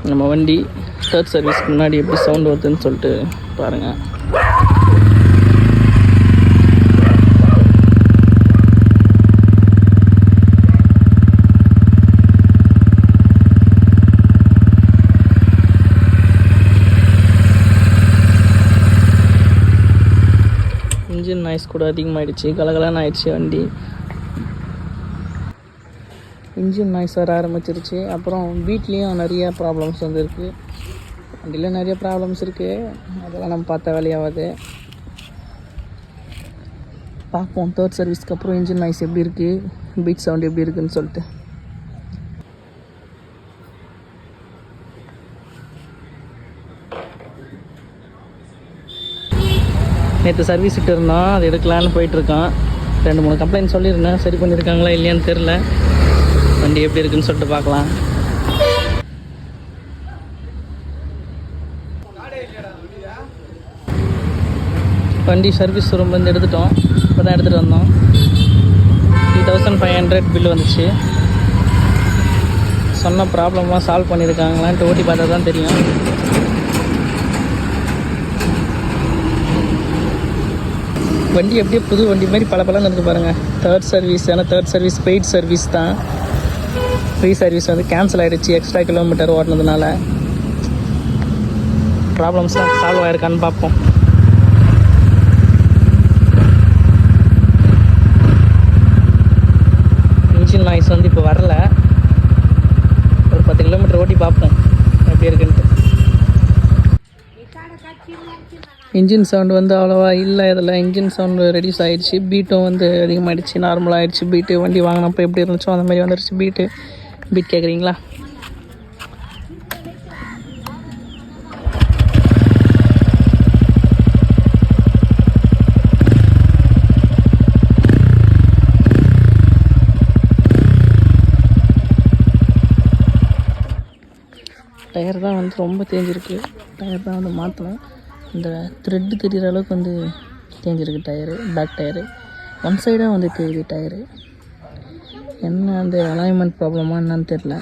நம்ம வண்டி தேர்ட் சர்வீஸ்க்கு முன்னாடி எப்படி சவுண்ட் வருதுன்னு சொல்லிட்டு பாருங்கள். இன்ஜின் நாய்ஸ் கூட அதிகமாகிடுச்சு, கலகலான்னு ஆயிடுச்சு வண்டி. இன்ஜின் நாய்ஸ் வர ஆரம்பிச்சிருச்சு. அப்புறம் வீட்லேயும் நிறைய ப்ராப்ளம்ஸ் வந்துருக்கு. வண்டியில் நிறைய ப்ராப்ளம்ஸ் இருக்குது, அதெல்லாம் நம்ம பார்த்த வேலையாகாது. பார்ப்போம் தேர்ட் சர்வீஸ்க்கு அப்புறம் இன்ஜின் நாய்ஸ் எப்படி இருக்குது, பீட் சவுண்ட் எப்படி இருக்குதுன்னு சொல்லிட்டு. நேற்று சர்வீஸ் விட்டு இருந்தோம், அது எடுக்கலான்னு போயிட்டுருக்கான். 2-3 கம்ப்ளைண்ட் சொல்லியிருந்தேன், சரி பண்ணியிருக்காங்களா இல்லையான்னு தெரில. வண்டி எப்படி இருக்குன்னு சொல்லிட்டு பார்க்கலாம். வண்டி சர்வீஸ் ரூம் வந்து எடுத்துட்டோம், இப்போ தான் எடுத்துகிட்டு வந்தோம். 3500 பில் வந்துச்சு. சொன்ன ப்ராப்ளமாக சால்வ் பண்ணியிருக்காங்களான்ட்டு ஓட்டி பார்த்தா தான் தெரியும். வண்டி எப்படியே புது வண்டி மாதிரி பல இருக்குது பாருங்கள். தேர்ட் சர்வீஸ், ஏன்னா தேர்ட் சர்வீஸ் பெய்ட் சர்வீஸ் தான். ஃப்ரீ சர்வீஸ் வந்து கேன்சல் ஆகிடுச்சு எக்ஸ்ட்ரா கிலோமீட்டர் ஓடினதுனால. ப்ராப்ளம்ஸ்லாம் சால்வ் ஆகிருக்கான்னு பார்ப்போம். இன்ஜின் நாய்ஸ் வந்து இப்போ வரல, ஒரு 10 கிலோமீட்டர் ஓட்டி பார்ப்போம் எப்படி இருக்குன்ட்டு. இன்ஜின் சவுண்டு வந்து அவ்வளோவா இல்லை இதில். இன்ஜின் சவுண்டு ரெடியூஸ் ஆகிடுச்சு, பீட்டும் வந்து அதிகமாகிடுச்சு, நார்மலாக ஆகிடுச்சு பீட்டு. வண்டி வாங்கினப்போ எப்படி இருந்துச்சோ அந்த மாதிரி வந்துடுச்சு பீட்டு. பீட் கேட்குறீங்களா? டயர் தான் வந்து ரொம்ப தேஞ்சிருக்கு, டயர் தான் வந்து மாற்றணும். இந்த த்ரெட்டு தெரிகிற அளவுக்கு வந்து தேஞ்சிருக்கு டயரு, பேக் டயரு. ஒன் சைடாக வந்து தெரியுது டயரு. என்ன அந்த அலைன்மெண்ட் ப்ராப்ளமாக என்னன்னு தெரில.